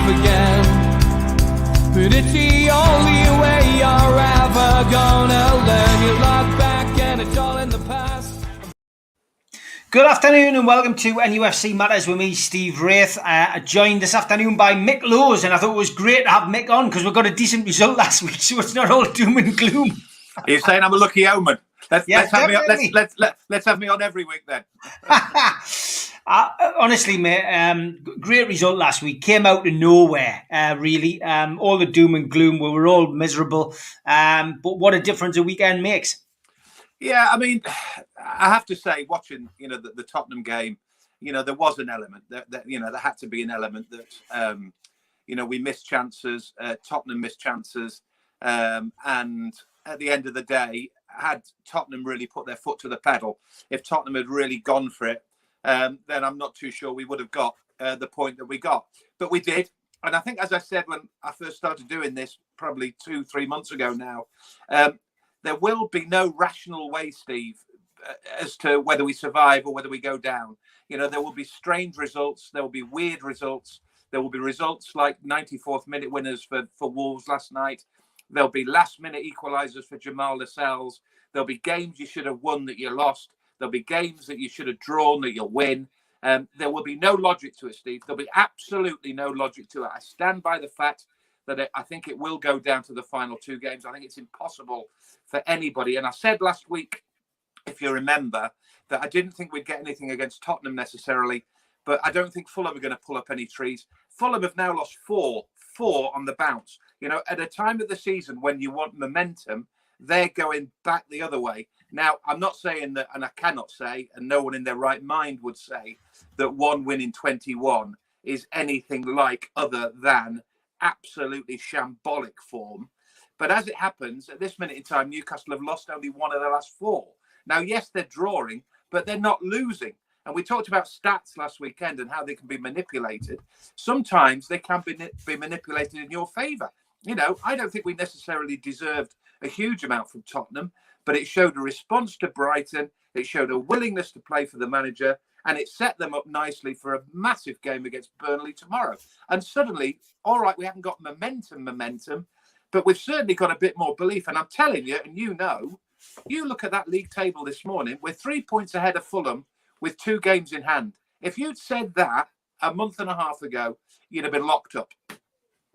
again. But it's the only way you're ever gonna learn. You look back and it's all in the past. Good afternoon and welcome to NUFC Matters with me, Steve Wraith. Joined this afternoon by Mick Lowes, and I thought it was great to have Mick on because we got a decent result last week, so it's not all doom and gloom. Are you saying I'm a lucky omen? Let's have me on every week then. Honestly, mate, great result last week. Came out of nowhere, really. All the doom and gloom, we were all miserable. But what a difference a weekend makes. Yeah, I mean, I have to say, watching, the Tottenham game, there was an element that there had to be an element that, we missed chances, Tottenham missed chances, and at the end of the day, had Tottenham really put their foot to the pedal, if Tottenham had really gone for it, then I'm not too sure we would have got the point that we got. But we did. And I think, as I said, when I first started doing this, probably 2-3 months ago now, there will be no rational way, Steve, as to whether we survive or whether we go down. There will be strange results. There will be weird results. There will be results like 94th minute winners for Wolves last night. There'll be last minute equalisers for Jamal Lascelles. There'll be games you should have won that you lost. There'll be games that you should have drawn that you'll win. There will be no logic to it, Steve. There'll be absolutely no logic to it. I stand by the fact that I think it will go down to the final two games. I think it's impossible for anybody. And I said last week, if you remember, that I didn't think we'd get anything against Tottenham necessarily, but I don't think Fulham are going to pull up any trees. Fulham have now lost four on the bounce. At a time of the season when you want momentum, they're going back the other way. Now, I'm not saying that, and I cannot say, and no one in their right mind would say, that one win in 21 is anything like other than absolutely shambolic form. But as it happens, at this minute in time, Newcastle have lost only one of their last four. Now, yes, they're drawing, but they're not losing. And we talked about stats last weekend and how they can be manipulated. Sometimes they can be manipulated in your favour. I don't think we necessarily deserved a huge amount from Tottenham, but it showed a response to Brighton. It showed a willingness to play for the manager, and it set them up nicely for a massive game against Burnley tomorrow. And suddenly, all right, we haven't got momentum, but we've certainly got a bit more belief. And I'm telling you, and you look at that league table this morning, we're 3 points ahead of Fulham with 2 games in hand. If you'd said that a month and a half ago, you'd have been locked up.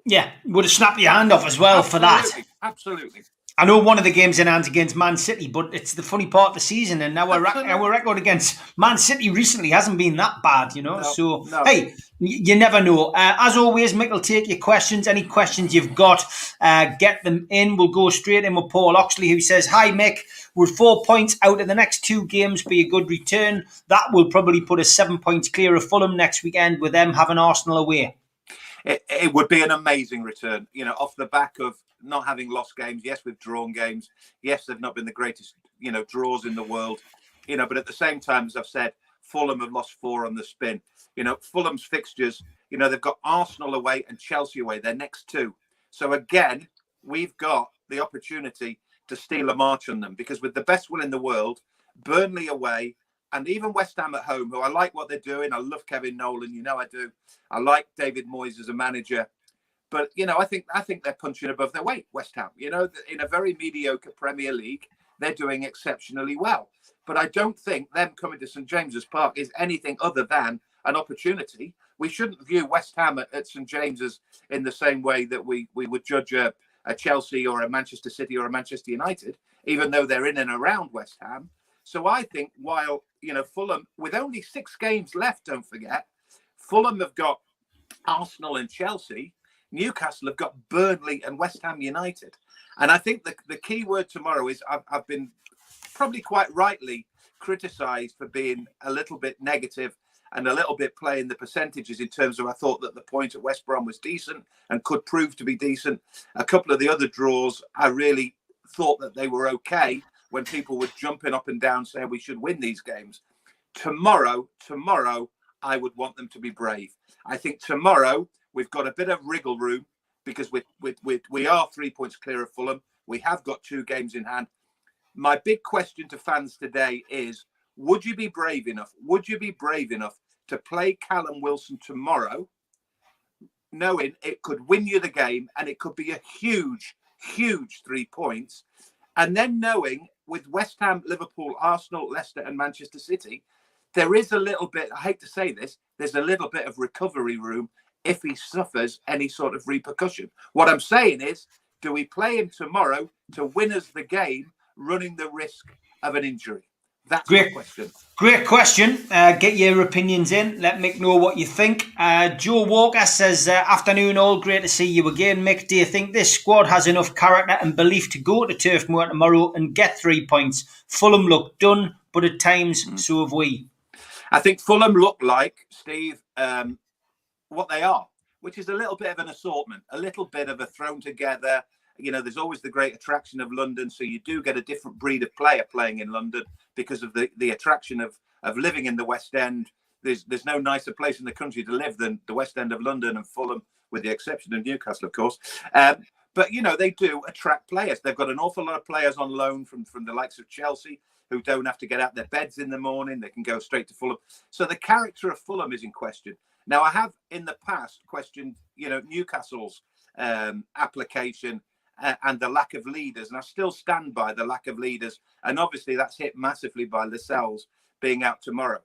Yeah, would have snapped your hand off as well for that. Absolutely. I know one of the games in hand against Man City, but it's the funny part of the season, and our record against Man City recently hasn't been that bad, No. Hey, you never know. As always, Mick will take your questions. Any questions you've got, get them in. We'll go straight in with Paul Oxley, who says, "Hi, Mick. Would 4 points out of the next 2 games be a good return? That will probably put us 7 points clear of Fulham next weekend, with them having Arsenal away." It would be an amazing return, off the back of not having lost games. Yes, we've drawn games. Yes, they've not been the greatest, draws in the world, but at the same time, as I've said, Fulham have lost 4 on the spin. Fulham's fixtures, they've got Arsenal away and Chelsea away, their next 2. So again, we've got the opportunity to steal a march on them, because with the best will in the world, Burnley away, and even West Ham at home, who I like what they're doing. I love Kevin Nolan, I do. I like David Moyes as a manager. But, I think they're punching above their weight, West Ham. In a very mediocre Premier League, they're doing exceptionally well. But I don't think them coming to St James's Park is anything other than an opportunity. We shouldn't view West Ham at St James's in the same way that we would judge a Chelsea or a Manchester City or a Manchester United, even though they're in and around West Ham. So I think while, Fulham, with only 6 games left, don't forget, Fulham have got Arsenal and Chelsea. Newcastle have got Burnley and West Ham United. And I think the key word tomorrow is I've been probably quite rightly criticised for being a little bit negative and a little bit playing the percentages in terms of I thought that the point at West Brom was decent and could prove to be decent. A couple of the other draws, I really thought that they were okay when people were jumping up and down saying we should win these games. Tomorrow, I would want them to be brave. I think tomorrow we've got a bit of wriggle room because we are 3 points clear of Fulham. We have got 2 games in hand. My big question to fans today is, would you be brave enough? Would you be brave enough to play Callum Wilson tomorrow knowing it could win you the game and it could be a huge, huge 3 points. And then knowing with West Ham, Liverpool, Arsenal, Leicester and Manchester City, there is a little bit, I hate to say this, there's a little bit of recovery room if he suffers any sort of repercussion. What I'm saying is, do we play him tomorrow to win us the game, running the risk of an injury? That's the question. Great question. Get your opinions in. Let Mick know what you think. Joe Walker says, afternoon all. Great to see you again, Mick. Do you think this squad has enough character and belief to go to Turf Moor tomorrow and get 3 points? Fulham look done, but at times so have we. I think Fulham look like, Steve, what they are, which is a little bit of an assortment, a little bit of a thrown together. There's always the great attraction of London, so you do get a different breed of player playing in London because of the attraction of living in the West End. There's no nicer place in the country to live than the West End of London and Fulham, with the exception of Newcastle, of course. But they do attract players. They've got an awful lot of players on loan from the likes of Chelsea, who don't have to get out their beds in the morning. They can go straight to Fulham. So the character of Fulham is in question. Now, I have in the past questioned, Newcastle's application and the lack of leaders. And I still stand by the lack of leaders. And obviously that's hit massively by Lascelles being out tomorrow.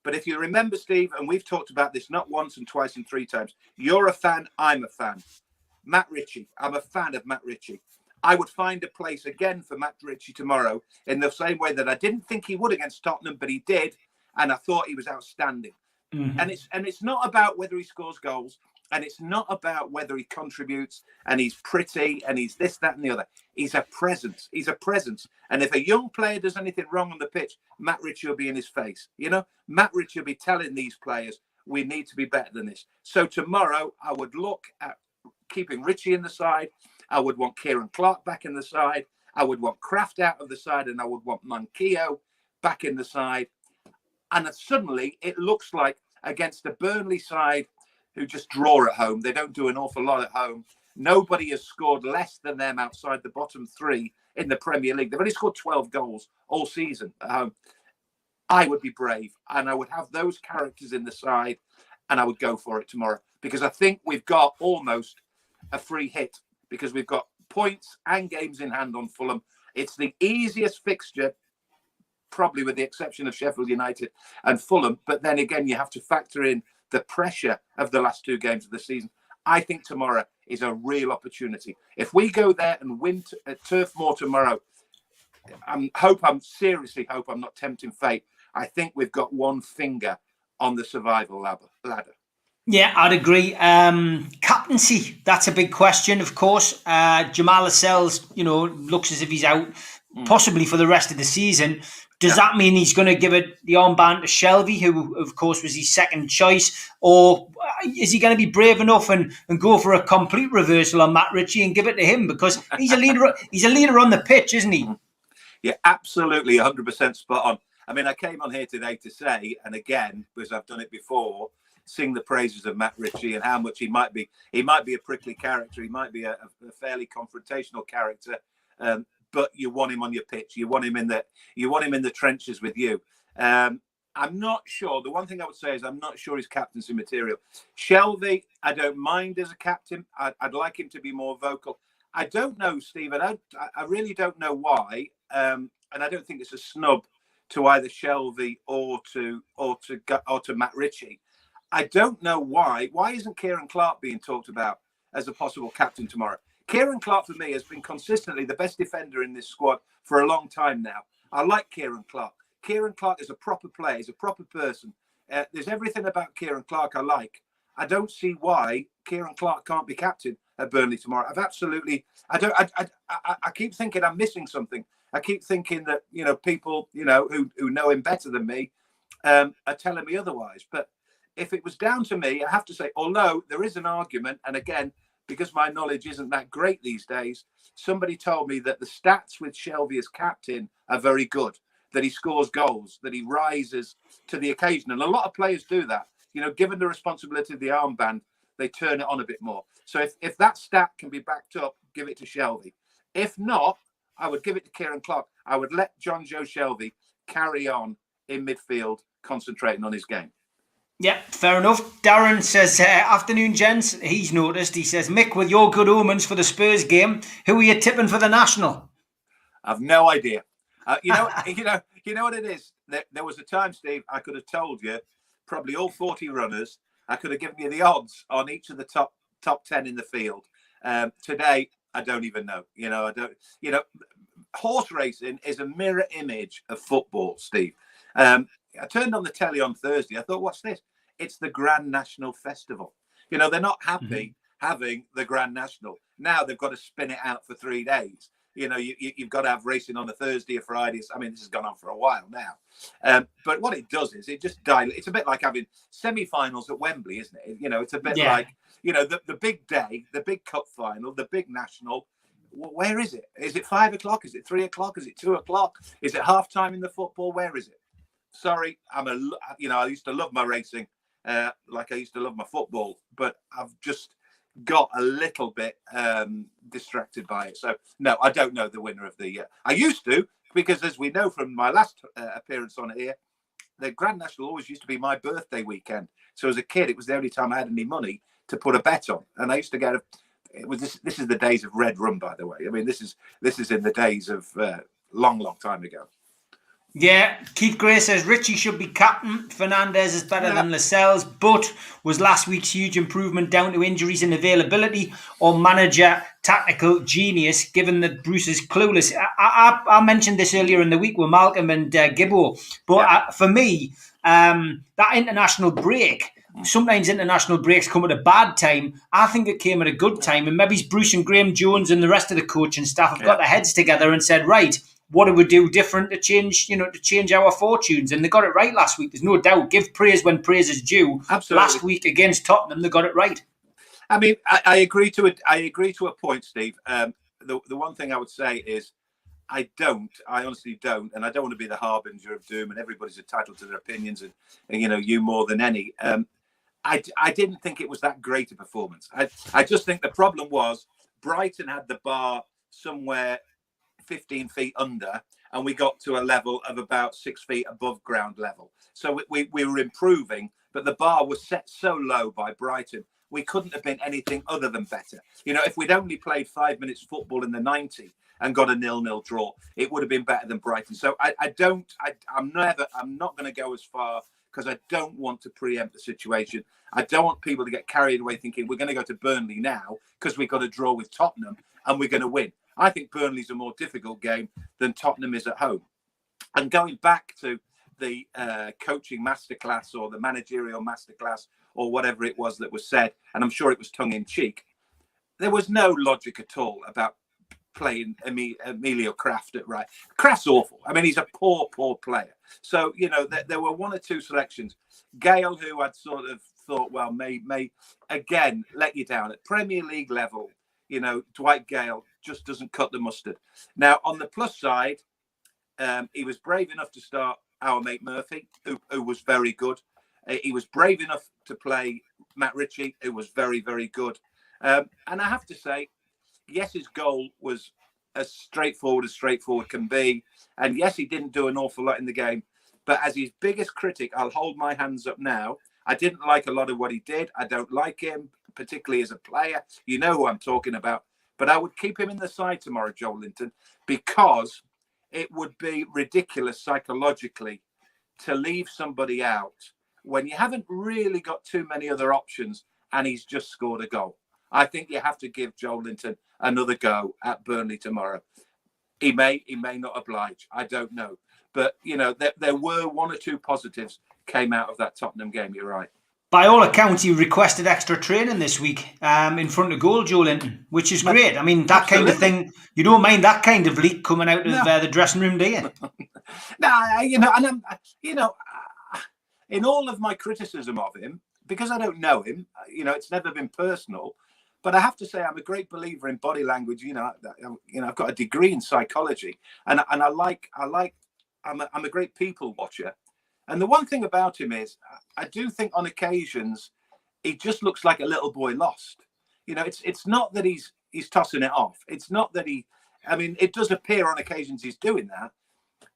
But if you remember, Steve, and we've talked about this not once and twice and 3 times, you're a fan, I'm a fan. Matt Ritchie, I'm a fan of Matt Ritchie. I would find a place again for Matt Ritchie tomorrow in the same way that I didn't think he would against Tottenham, but he did. And I thought he was outstanding. Mm-hmm. And it's not about whether he scores goals. And it's not about whether he contributes and he's pretty and he's this, that, and the other. He's a presence. He's a presence. And if a young player does anything wrong on the pitch, Matt Ritchie will be in his face. Matt Ritchie will be telling these players, we need to be better than this. So tomorrow, I would look at keeping Ritchie in the side. I would want Kieran Clark back in the side. I would want Kraft out of the side. And I would want Manquillo back in the side. And suddenly, it looks like against the Burnley side, who just draw at home. They don't do an awful lot at home. Nobody has scored less than them outside the bottom 3 in the Premier League. They've only scored 12 goals all season at home. I would be brave and I would have those characters in the side and I would go for it tomorrow because I think we've got almost a free hit because we've got points and games in hand on Fulham. It's the easiest fixture, probably with the exception of Sheffield United and Fulham. But then again, you have to factor in the pressure of the last 2 games of the season. I think tomorrow is a real opportunity. If we go there and win at Turf Moor tomorrow, I seriously hope I'm not tempting fate. I think we've got one finger on the survival ladder. Yeah, I'd agree. Captaincy, that's a big question, of course. Jamal Lascelles, looks as if he's out possibly for the rest of the season. Does that mean he's going to give it the armband to Shelvey, who, of course, was his second choice? Or is he going to be brave enough and go for a complete reversal on Matt Ritchie and give it to him? Because he's a leader on the pitch, isn't he? Yeah, absolutely, 100% spot on. I mean, I came on here today to say, and again, because I've done it before, sing the praises of Matt Ritchie and how much he might be. He might be a prickly character. He might be a fairly confrontational character. But you want him on your pitch. You want him in the trenches with you. I'm not sure. The one thing I would say is I'm not sure he's captaincy material. Shelvey, I don't mind as a captain. I'd like him to be more vocal. I don't know, Stephen. I really don't know why. And I don't think it's a snub to either Shelvey or to Matt Ritchie. I don't know why. Why isn't Kieran Clark being talked about as a possible captain tomorrow? Kieran Clark, for me, has been consistently the best defender in this squad for a long time now. I like Kieran Clark. Kieran Clark is a proper player. He's a proper person. There's everything about Kieran Clark I like. I don't see why Kieran Clark can't be captain at Burnley tomorrow. I keep thinking I'm missing something. I keep thinking that, people, who know him better than me are telling me otherwise. But if it was down to me, I have to say, although there is an argument, and again, because my knowledge isn't that great these days, somebody told me that the stats with Shelvey as captain are very good, that he scores goals, that he rises to the occasion. And a lot of players do that. Given the responsibility of the armband, they turn it on a bit more. So if that stat can be backed up, give it to Shelvey. If not, I would give it to Kieran Clark. I would let John Joe Shelvey carry on in midfield, concentrating on his game. Yeah, fair enough. Darren says, afternoon, gents. He's noticed. He says, Mick, with your good omens for the Spurs game, who are you tipping for the National? I've no idea. You know what it is. There was a time, Steve, I could have told you probably all 40 runners. I could have given you the odds on each of the top 10 in the field. Today, I don't even know. I don't. Horse racing is a mirror image of football, Steve. I turned on the telly on Thursday. I thought, what's this? It's the Grand National Festival. They're not happy having the Grand National. Now they've got to spin it out for 3 days. You've got to have racing on a Thursday or Friday. I mean, this has gone on for a while now. But what it does is it just dilates. It's a bit like having semi-finals at Wembley, isn't it? It's a bit like, the big day, the big cup final, the big national. Where is it? Is it 5 o'clock? Is it 3 o'clock? Is it 2 o'clock? Is it half time in the football? Where is it? Sorry, I used to love my racing, like I used to love my football, but I've just got a little bit distracted by it. So no, I don't know the winner of the. I used to, because as we know from my last appearance on here, the Grand National always used to be my birthday weekend. So as a kid, it was the only time I had any money to put a bet on, and I used to get a. It was this is the days of Red Rum, by the way. I mean, this is in the days of long time ago. Yeah, Keith Gray says Richie should be captain. Fernandez is better than Lascelles, but was last week's huge improvement down to injuries and availability or manager tactical genius, given that Bruce is clueless? I mentioned this earlier in the week with Malcolm and Gibbo, but for me, that international break, sometimes international breaks come at a bad time. I think it came at a good time, and maybe Bruce and Graham Jones and the rest of the coaching staff have got their heads together and said, right, what do we do different to change our fortunes? And they got it right last week. There's no doubt. Give praise when praise is due. Absolutely. Last week against Tottenham, they got it right. I mean, I agree to it. I agree to a point, Steve. The one thing I would say is, I honestly don't, and I don't want to be the harbinger of doom. And everybody's entitled to their opinions, and you more than any. I didn't think it was that great a performance. I just think the problem was Brighton had the bar somewhere 15 feet under, and we got to a level of about 6 feet above ground level. So we were improving, but the bar was set so low by Brighton, we couldn't have been anything other than better. If we'd only played 5 minutes football in the 90 and got a 0-0 draw, it would have been better than Brighton. So I'm not going to go as far, because I don't want to preempt the situation. I don't want people to get carried away thinking we're going to go to Burnley now because we've got a draw with Tottenham and we're going to win. I think Burnley's a more difficult game than Tottenham is at home. And going back to the coaching masterclass or the managerial masterclass or whatever it was that was said, and I'm sure it was tongue-in-cheek, there was no logic at all about playing Emilio Kraft at right. Kraft's awful. I mean, he's a poor player. So, there were one or two selections. Gale, who I'd sort of thought, well, may again let you down at Premier League level. Dwight Gale just doesn't cut the mustard. Now, on the plus side, he was brave enough to start our mate Murphy, who was very good. He was brave enough to play Matt Ritchie, who was very, very good. And I have to say, yes, his goal was as straightforward can be. And yes, he didn't do an awful lot in the game. But as his biggest critic, I'll hold my hands up now. I didn't like a lot of what he did. I don't like him, particularly as a player. You know who I'm talking about. But I would keep him in the side tomorrow, Joel Linton, because it would be ridiculous psychologically to leave somebody out when you haven't really got too many other options and he's just scored a goal. I think you have to give Joel Linton another go at Burnley tomorrow. He may not oblige. I don't know. But, there were one or two positives came out of that Tottenham game. You're right. By all accounts, he requested extra training this week in front of goal, Joe Linton, which is great. I mean, that Absolutely. Kind of thing, you don't mind that kind of leak coming out of the dressing room, do you? No, and I'm, in all of my criticism of him, because I don't know him, it's never been personal. But I have to say, I'm a great believer in body language. I've got a degree in psychology, and I'm a great people watcher. And the one thing about him is, I do think on occasions he just looks like a little boy lost. It's not that he's tossing it off. It's not that it does appear on occasions he's doing that,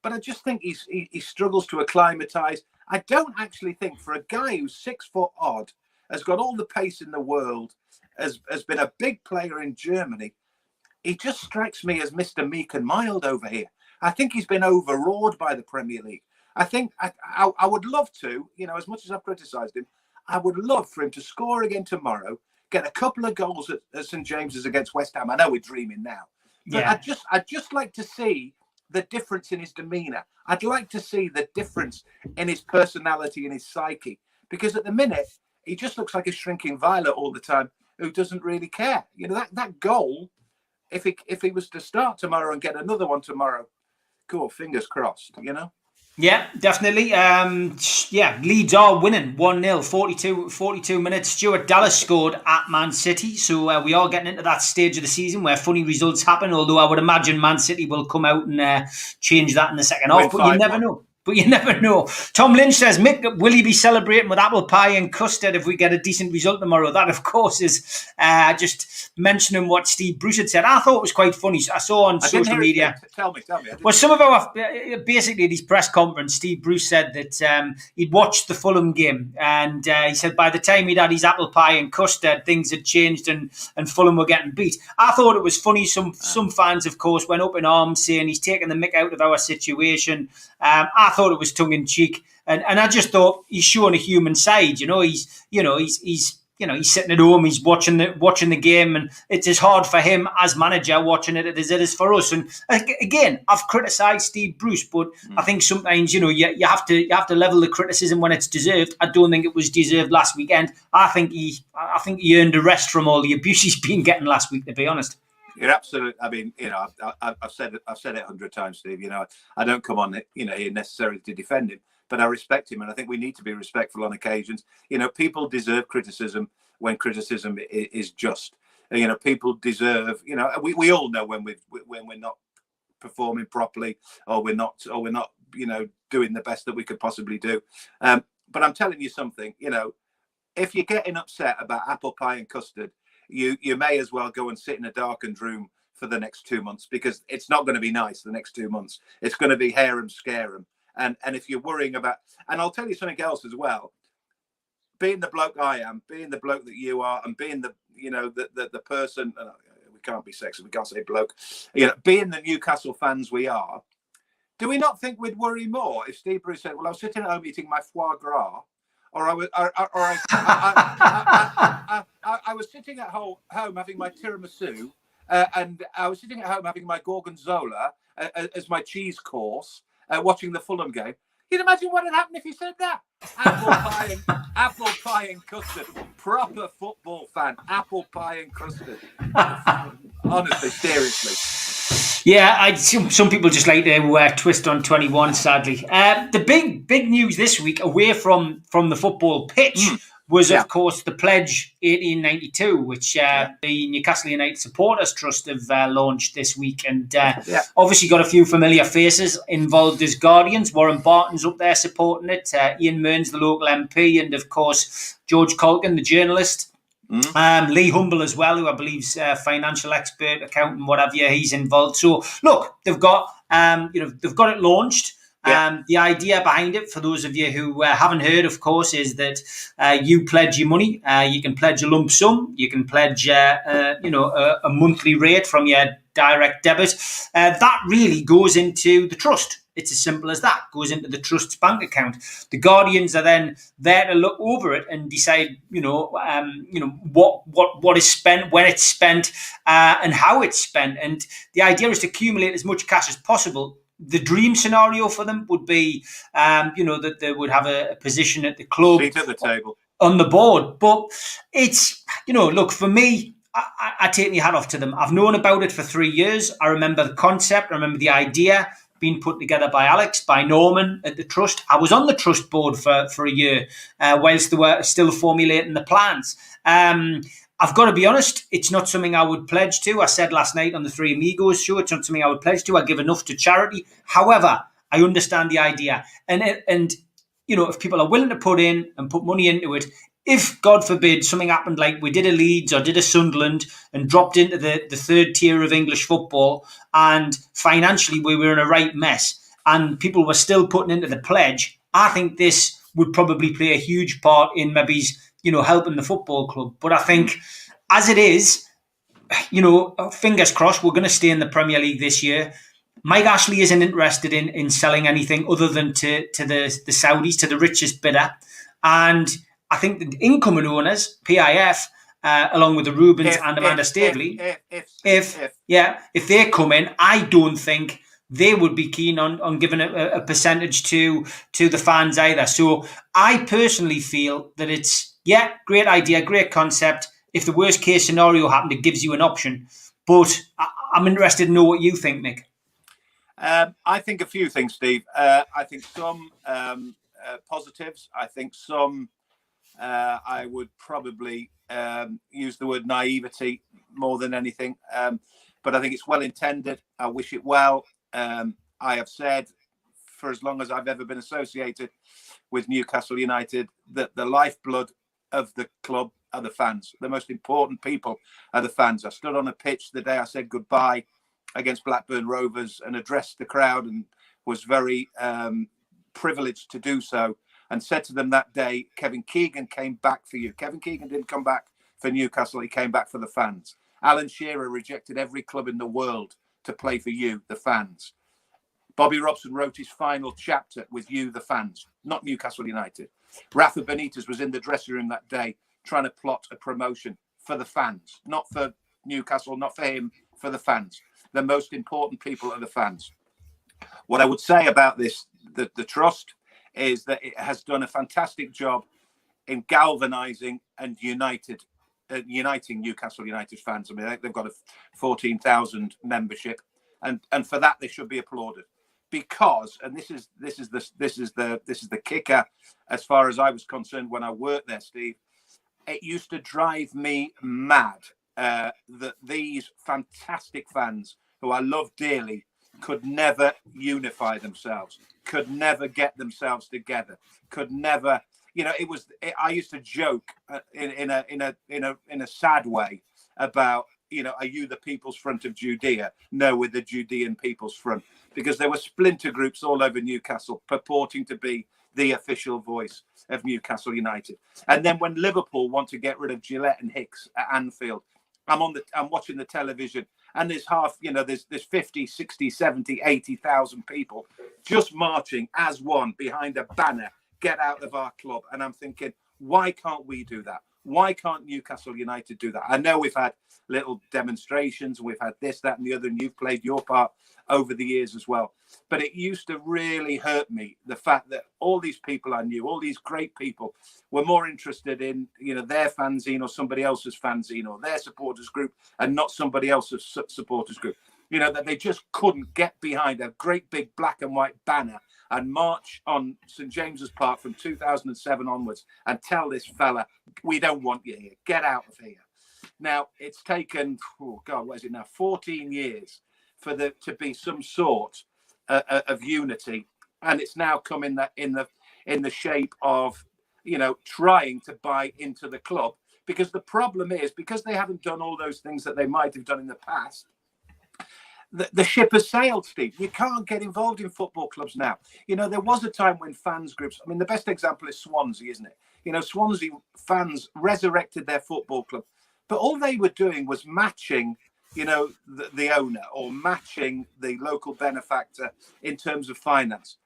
but I just think he struggles to acclimatise. I don't actually think, for a guy who's 6 foot odd, has got all the pace in the world, has been a big player in Germany, he just strikes me as Mr. Meek and mild over here. I think he's been overawed by the Premier League. I think I would love to, as much as I've criticised him, I would love for him to score again tomorrow, get a couple of goals at St James's against West Ham. I know we're dreaming now, but I'd just like to see the difference in his demeanour. I'd like to see the difference in his personality and his psyche, because at the minute he just looks like a shrinking violet all the time who doesn't really care. That goal, if he was to start tomorrow and get another one tomorrow, cool, fingers crossed, Yeah, definitely. Leeds are winning 1-0, 42 minutes. Stuart Dallas scored at Man City. So we are getting into that stage of the season where funny results happen, although I would imagine Man City will come out and change that in the second half. But you never know. Tom Lynch says, Mick, will he be celebrating with apple pie and custard if we get a decent result tomorrow? That, of course, is just mentioning what Steve Bruce had said. I thought it was quite funny. I saw on social media. Tell me. Well, some of our, basically at his press conference, Steve Bruce said that he'd watched the Fulham game, and he said by the time he'd had his apple pie and custard, things had changed and Fulham were getting beat. I thought it was funny. Some fans, of course, went up in arms saying he's taking the mick out of our situation. I thought it was tongue in cheek, and I just thought he's showing a human side. He's sitting at home, he's watching the game, and it's as hard for him as manager watching it as it is for us. And again, I've criticised Steve Bruce, but I think sometimes you have to level the criticism when it's deserved. I don't think it was deserved last weekend. I think he earned a rest from all the abuse he's been getting last week, to be honest. You're absolutely. I mean, I've said it 100 times, Steve. I don't come on, here necessarily to defend him, but I respect him, and I think we need to be respectful on occasions. People deserve criticism when criticism is just. People deserve. We all know when we're not performing properly, or we're not doing the best that we could possibly do. But I'm telling you something. If you're getting upset about apple pie and custard, you may as well go and sit in a darkened room for the next 2 months, because it's not going to be nice the next 2 months. It's going to be harem scarum. And if you're worrying about, and I'll tell you something else as well, being the bloke I am, being the bloke that you are, and being the person, we can't be sexist, we can't say bloke, being the Newcastle fans we are, do we not think we'd worry more if Steve Bruce said, well, I was sitting at home eating my foie gras, or I was sitting at home having my tiramisu, and I was sitting at home having my gorgonzola as my cheese course, watching the Fulham game. You'd imagine what had happened if he said that. Apple pie and custard. Proper football fan. Apple pie and custard. Honestly, seriously. Yeah, some people just like to twist on 21, sadly. The big news this week, away from the football pitch, was, of course, the Pledge 1892, which the Newcastle United Supporters Trust have launched this week. And obviously got a few familiar faces involved as guardians. Warren Barton's up there supporting it. Ian Mearns, the local MP, and, of course, George Colkin, the journalist. Lee Humble as well, who I believe's financial expert, accountant, whatever. He's involved. So look, they've got it launched. The idea behind it, for those of you who haven't heard, of course, is that you pledge your money. You can pledge a lump sum. You can pledge a monthly rate from your direct debit. That really goes into the trust. It's as simple as that. Goes into the trust's bank account. The guardians are then there to look over it and decide, what is spent, when it's spent, and how it's spent. And the idea is to accumulate as much cash as possible. The dream scenario for them would be, that they would have a position at the club, seat at the table, on the board. But it's, look, for me, I take my hat off to them. I've known about it for 3 years. I remember the concept. I remember the idea being put together by Alex, by Norman at the Trust. I was on the Trust board for a year whilst they were still formulating the plans. I've got to be honest, it's not something I would pledge to. I said last night on the Three Amigos show, it's not something I would pledge to. I give enough to charity. However, I understand the idea. And if people are willing to put money into it, if, God forbid, something happened like we did a Leeds or did a Sunderland and dropped into the third tier of English football, and financially we were in a right mess and people were still putting into the pledge, I think this would probably play a huge part in maybe, helping the football club. But I think as it is, fingers crossed, we're going to stay in the Premier League this year. Mike Ashley isn't interested in selling anything other than to the Saudis, to the richest bidder. And I think the incoming owners, PIF, along with the Rubens and Amanda Staveley, if they come in, I don't think they would be keen on giving a percentage to the fans either. So I personally feel that it's, great idea, great concept. If the worst case scenario happened, it gives you an option. But I'm interested to know what you think, Mick. I think a few things, Steve. I think some positives. I think some, I would probably use the word naivety more than anything. But I think it's well intended. I wish it well. I have said for as long as I've ever been associated with Newcastle United that the lifeblood of the club are the fans. The most important people are the fans. I stood on a pitch the day I said goodbye against Blackburn Rovers and addressed the crowd, and was very privileged to do so, and said to them that day, Kevin Keegan came back for you. Kevin Keegan didn't come back for Newcastle, he came back for the fans. Alan Shearer rejected every club in the world to play for you, the fans. Bobby Robson wrote his final chapter with you, the fans, not Newcastle United. Rafa Benitez was in the dressing room that day trying to plot a promotion for the fans, not for Newcastle, not for him, for the fans. The most important people are the fans. What I would say about this, the trust, is that it has done a fantastic job in galvanizing and uniting Newcastle United fans. I mean, they've got a 14,000 membership, and for that they should be applauded. Because, and this is the kicker, as far as I was concerned when I worked there, Steve, it used to drive me mad that these fantastic fans, who I love dearly, could never unify themselves, could never get themselves together, could never, I used to joke in a sad way about, are you the People's Front of Judea? No, we're the Judean People's Front, because there were splinter groups all over Newcastle purporting to be the official voice of Newcastle United. And then when Liverpool want to get rid of Gillette and Hicks at Anfield, I'm watching the television, and there's there's 50, 60, 70, 80,000 people just marching as one behind a banner, get out of our club. And I'm thinking, why can't we do that? Why can't Newcastle United do that? I know we've had little demonstrations, we've had this, that, and the other, and you've played your part over the years as well. But it used to really hurt me, the fact that all these people I knew, all these great people, were more interested in, their fanzine or somebody else's fanzine or their supporters group, and not somebody else's supporters group. That they just couldn't get behind a great big black and white banner and march on St. James's Park from 2007 onwards and tell this fella, we don't want you here, get out of here. Now, it's taken, 14 years for there to be some sort of unity, and it's now come in the shape of, trying to buy into the club, because the problem is, because they haven't done all those things that they might have done in the past, the ship has sailed, Steve. You can't get involved in football clubs now. There was a time when fans groups, the best example is Swansea, isn't it? Swansea fans resurrected their football club, but all they were doing was matching, the owner, or matching the local benefactor in terms of finance.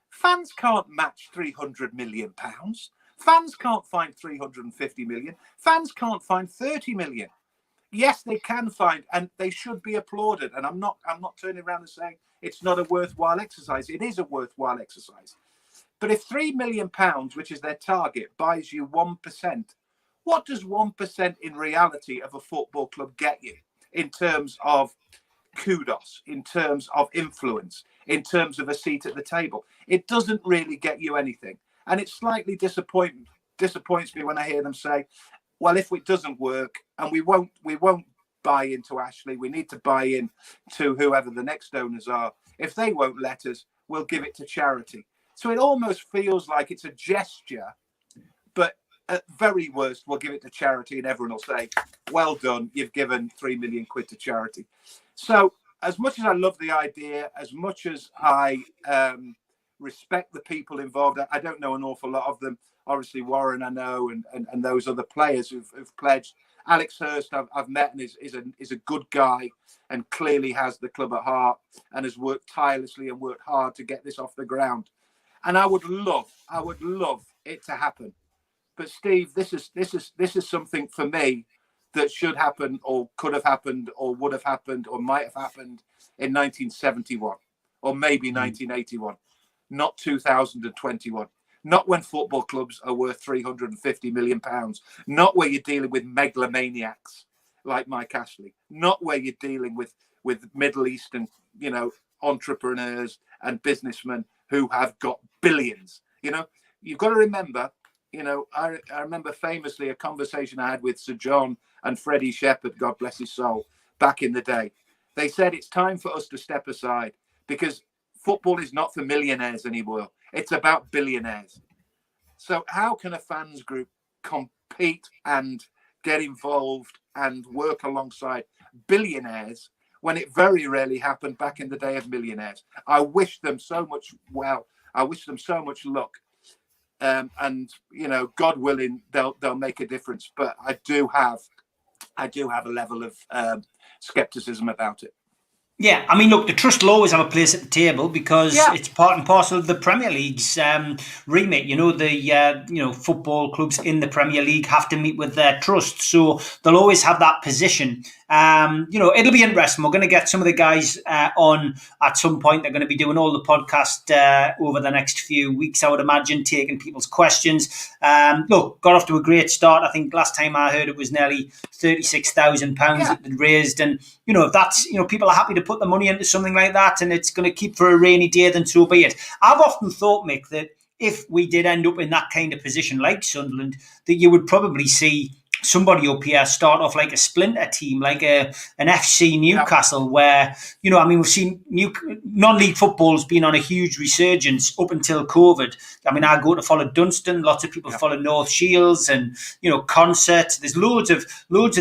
Fans can't match £300 million. Fans can't find 350 million. Fans can't find 30 million. Yes, they can find, and they should be applauded. And I'm not turning around and saying it's not a worthwhile exercise. It is a worthwhile exercise. But if £3 million, which is their target, buys you 1%, what does 1% in reality of a football club get you in terms of kudos, in terms of influence, in terms of a seat at the table? It doesn't really get you anything. And it slightly disappoints me when I hear them say, well, if it doesn't work, and we won't buy into Ashley, we need to buy in to whoever the next owners are. If they won't let us, we'll give it to charity. So it almost feels like it's a gesture, but at very worst, we'll give it to charity, and everyone will say, well done, you've given £3 million to charity. So as much as I love the idea, as much as I respect the people involved. I don't know an awful lot of them. Obviously, Warren I know, and those other players who've pledged. Alex Hurst I've met and is a good guy and clearly has the club at heart and has worked tirelessly and worked hard to get this off the ground. And I would love it to happen. But Steve, this is something for me that should happen or could have happened or would have happened or might have happened in 1971 or maybe 1981, not 2021. Not when football clubs are worth £350 million. Not where you're dealing with megalomaniacs like Mike Ashley. Not where you're dealing with Middle Eastern, entrepreneurs and businessmen who have got billions. You've got to remember, I remember famously a conversation I had with Sir John and Freddie Shepherd, God bless his soul, back in the day. They said it's time for us to step aside because football is not for millionaires anymore. It's about billionaires. So how can a fans group compete and get involved and work alongside billionaires when it very rarely happened back in the day of millionaires? I wish them so much I wish them so much luck. And God willing, they'll make a difference. But I do have a level of skepticism about it. Yeah, I mean, look, the Trust will always have a place at the table because it's part and parcel of the Premier League's remit. The football clubs in the Premier League have to meet with their Trust, so they'll always have that position. It'll be interesting. We're going to get some of the guys on at some point. They're going to be doing all the podcast over the next few weeks, I would imagine, taking people's questions. Got off to a great start. I think last time I heard it was nearly £36,000 that they'd raised, and if that's people are happy to put the money into something like that, and it's going to keep for a rainy day, then so be it. I've often thought, Mick, that if we did end up in that kind of position like Sunderland, that you would probably see somebody up here start off like a splinter team, like an FC Newcastle, where, we've seen non-league football's been on a huge resurgence up until COVID. I mean, I go to follow Dunstan, lots of people follow North Shields and, Concert. There's loads of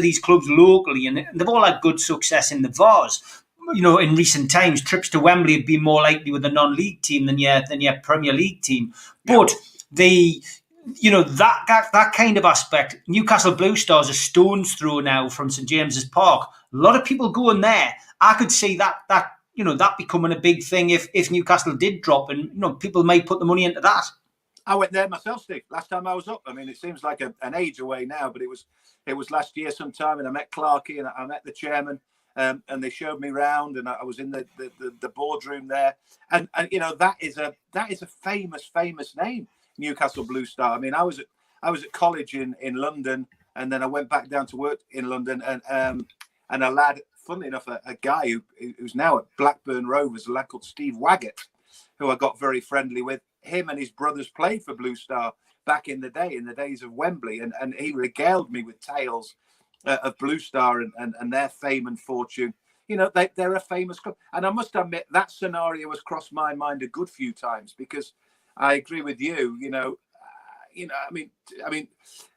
these clubs locally, and they've all had good success in the Vars. In recent times, trips to Wembley have been more likely with a non-league team than your Premier League team. But that kind of aspect, Newcastle Blue Stars are stone's throw now from St James's Park. A lot of people going there. I could see that becoming a big thing if Newcastle did drop, and people might put the money into that. I went there myself, Steve. Last time I was up. I mean, it seems like an age away now, but it was last year sometime, and I met Clarkey and I met the chairman. And they showed me round, and I was in the boardroom there, and that is a famous name, Newcastle Blue Star. I mean, I was at college in London, and then I went back down to work in London, and a lad, funnily enough, a guy who's now at Blackburn Rovers, a lad called Steve Waggett, who I got very friendly with. Him and his brothers played for Blue Star back in the days of Wembley, and he regaled me with tales of Blue Star and their fame and fortune. They're a famous club, and I must admit that scenario has crossed my mind a good few times, because I agree with you.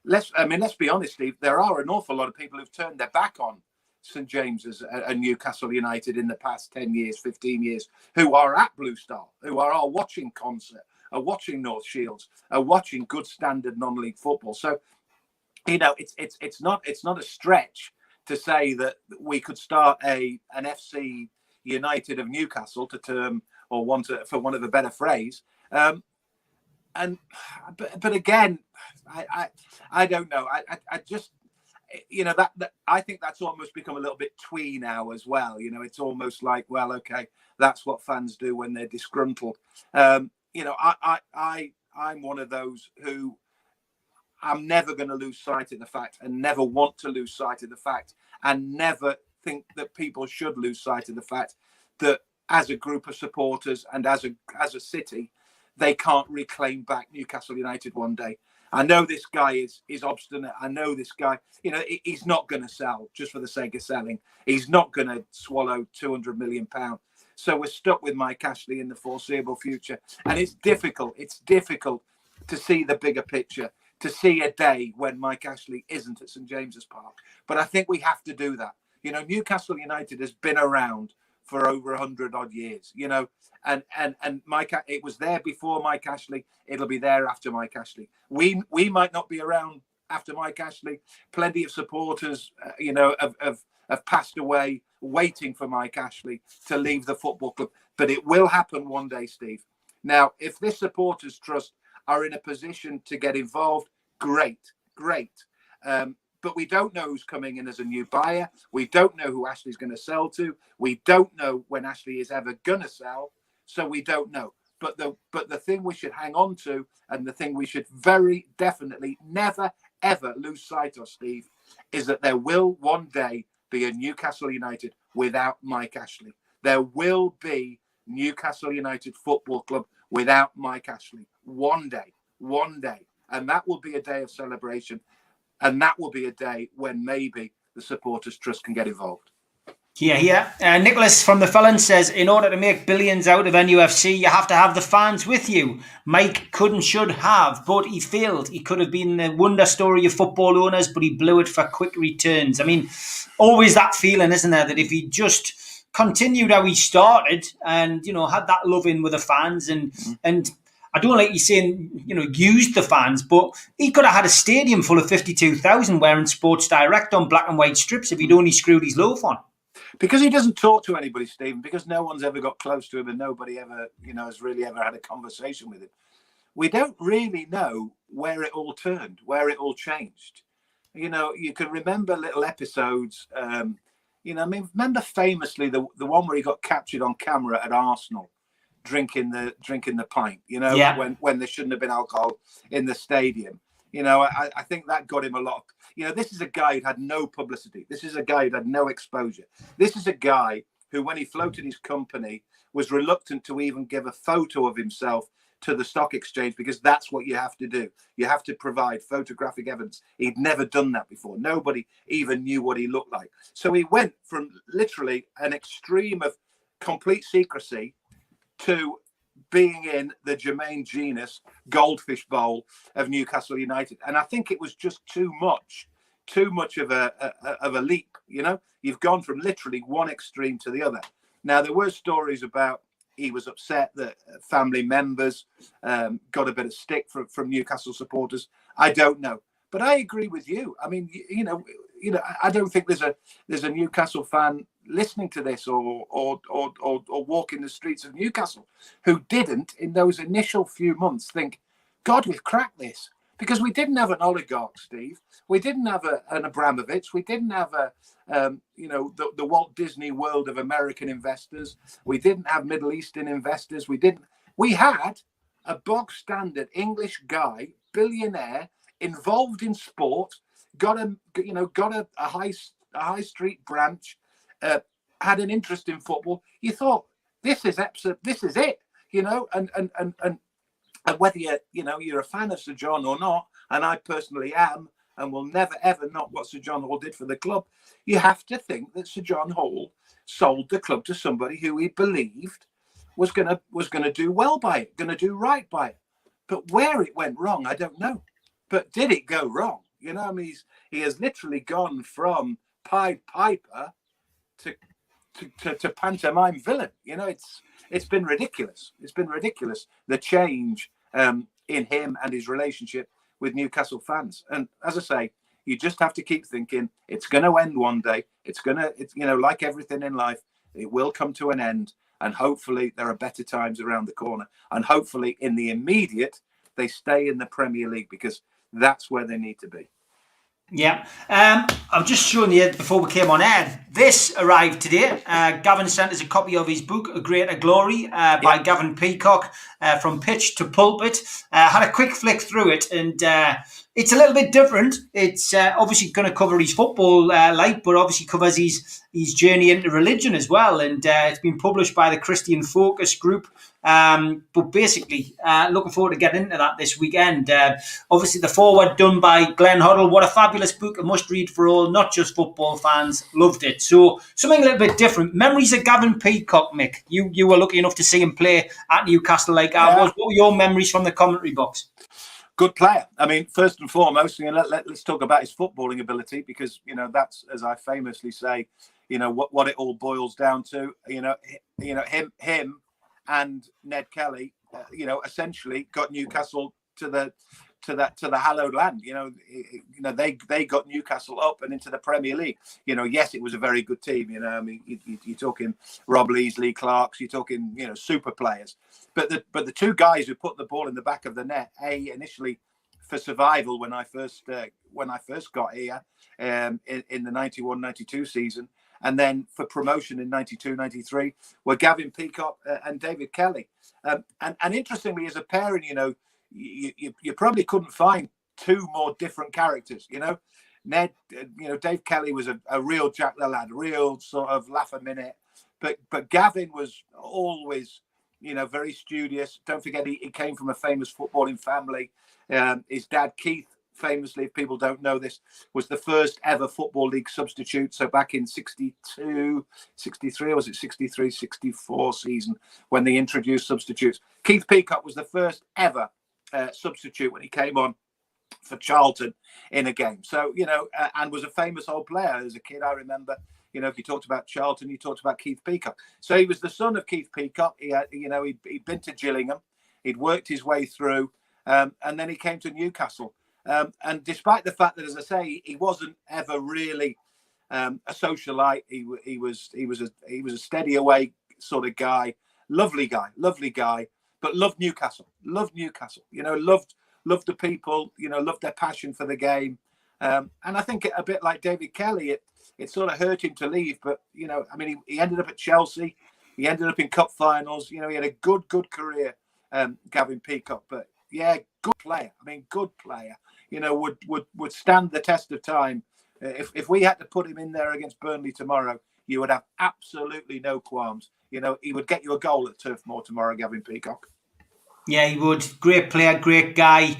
Let's be honest, Steve. There are an awful lot of people who've turned their back on St James's and Newcastle United in the past 10 years, 15 years, who are at Blue Star, who are watching Concert, are watching North Shields, are watching good standard non-league football. So, it's not a stretch to say that we could start an FC United of Newcastle, to term, or for want of a better phrase. But again, I don't know. I just, that I think that's almost become a little bit twee now as well. It's almost like, well, okay, that's what fans do when they're disgruntled. I'm one of those who, I'm never going to lose sight of the fact, and never want to lose sight of the fact, and never think that people should lose sight of the fact that as a group of supporters and as a city, they can't reclaim back Newcastle United one day. I know this guy is obstinate. I know this guy, he's not going to sell just for the sake of selling. He's not going to swallow £200 million. So we're stuck with Mike Ashley in the foreseeable future. And it's difficult to see the bigger picture, to see a day when Mike Ashley isn't at St James's Park. But I think we have to do that. Newcastle United has been around for over 100 odd years, you know, and Mike, it was there before Mike Ashley. It'll be there after Mike Ashley. We might not be around after Mike Ashley. Plenty of supporters, you know, have passed away waiting for Mike Ashley to leave the football club. But it will happen one day, Steve. Now, if this supporters trust are in a position to get involved, great. But we don't know who's coming in as a new buyer. We don't know who Ashley's going to sell to. We don't know when Ashley is ever going to sell. So we don't know. But the thing we should hang on to, and the thing we should very definitely never, ever lose sight of, Steve, is that there will one day be a Newcastle United without Mike Ashley. There will be Newcastle United Football Club without Mike Ashley. One day. And that will be a day of celebration. And that will be a day when maybe the Supporters Trust can get involved. Yeah. Nicholas from the Felon says, in order to make billions out of NUFC, you have to have the fans with you. Mike could and should have, but he failed. He could have been the wonder story of football owners, but he blew it for quick returns. I mean, always that feeling, isn't there, that if he just continued how he started and, you know, had that love in with the fans and I don't like you saying, you know, used the fans, but he could have had a stadium full of 52,000 wearing Sports Direct on black and white strips if he'd only screwed his loaf on. Because he doesn't talk to anybody, Stephen, because no one's ever got close to him and nobody ever, you know, has really ever had a conversation with him. We don't really know where it all turned, where it all changed. You know, you can remember little episodes. You know, I mean, remember famously the one where he got captured on camera at Arsenal drinking the pint, you know, when there shouldn't have been alcohol in the stadium. You know, I think that got him a lot. You know, this is a guy who had no publicity. This is a guy who had no exposure. This is a guy who, when he floated his company, was reluctant to even give a photo of himself to the stock exchange, because that's what you have to do. You have to provide photographic evidence. He'd never done that before. Nobody even knew what he looked like. So he went from literally an extreme of complete secrecy to being in the Jermaine Genius goldfish bowl of Newcastle United. And I think it was just too much of a leap. You know, you've gone from literally one extreme to the other. Now, there were stories about he was upset that family members got a bit of stick from Newcastle supporters. I don't know, but I agree with you. I mean, you know, I don't think there's a Newcastle fan listening to this or walking the streets of Newcastle who didn't, in those initial few months, think, God, we've cracked this. Because we didn't have an oligarch, Steve. We didn't have an Abramovich. We didn't have the Walt Disney World of American investors. We didn't have Middle Eastern investors. We had a bog standard English guy, billionaire, involved in sport, got a high street branch, had an interest in football. You thought, this is it, you know, and whether you're a fan of Sir John or not, and I personally am, and will never ever not what Sir John Hall did for the club, you have to think that Sir John Hall sold the club to somebody who he believed was gonna do well by it, gonna do right by it. But where it went wrong, I don't know. But did it go wrong? You know, I mean, he has literally gone from Pied Piper to pantomime villain. You know, it's been ridiculous. It's been ridiculous, the change in him and his relationship with Newcastle fans. And as I say, you just have to keep thinking it's going to end one day. It's you know, like everything in life, it will come to an end. And hopefully there are better times around the corner. And hopefully in the immediate, they stay in the Premier League, because that's where they need to be. Yeah. I've just shown you before we came on air. This arrived today. Gavin sent us a copy of his book, A Greater Glory, by Gavin Peacock, From Pitch to Pulpit. Had a quick flick through it, and it's a little bit different. It's obviously going to cover his football life, but obviously covers his journey into religion as well. And it's been published by the Christian Focus Group. But basically, looking forward to getting into that this weekend. Obviously, the foreword done by Glenn Hoddle. What a fabulous book, a must read for all, not just football fans. Loved it. So something a little bit different. Memories of Gavin Peacock, Mick. You were lucky enough to see him play at Newcastle like I was. What were your memories from the commentary box? Good player. I mean, first and foremost, let's talk about his footballing ability, because that's, as I famously say, what it all boils down to. Him and Ned Kelly, essentially got Newcastle to the hallowed land. They got Newcastle up and into the Premier League. Yes, it was a very good team. I mean, you're talking Rob Leasley, Clarks, you're talking super players. But the two guys who put the ball in the back of the net, initially for survival when I first got here in the 91-92 season, and then for promotion in 92-93, were Gavin Peacock and David Kelly. And interestingly, as a pairing, you probably couldn't find two more different characters. Ned, Dave Kelly was a real Jack the Lad, real sort of laugh a minute, but Gavin was always very studious. Don't forget, he came from a famous footballing family. His dad, Keith, famously, if people don't know this, was the first ever Football League substitute. So back in 62, 63, or was it 63, 64 season when they introduced substitutes, Keith Peacock was the first ever substitute when he came on for Charlton in a game. So, and was a famous old player. As a kid, I remember, if you talked about Charlton, you talked about Keith Peacock. So he was the son of Keith Peacock. He had, he'd been to Gillingham. He'd worked his way through, and then he came to Newcastle. And despite the fact that, as I say, he wasn't ever really a socialite, he was a steady away sort of guy, lovely guy, but loved Newcastle, loved the people, loved their passion for the game. And I think a bit like David Kelly, it sort of hurt him to leave, but I mean, he ended up at Chelsea, he ended up in cup finals. He had a good career, Gavin Peacock, but yeah, good player. I mean, good player. Would stand the test of time. If we had to put him in there against Burnley tomorrow, you would have absolutely no qualms. He would get you a goal at Turf Moor tomorrow, Gavin Peacock. Yeah, he would. Great player, great guy.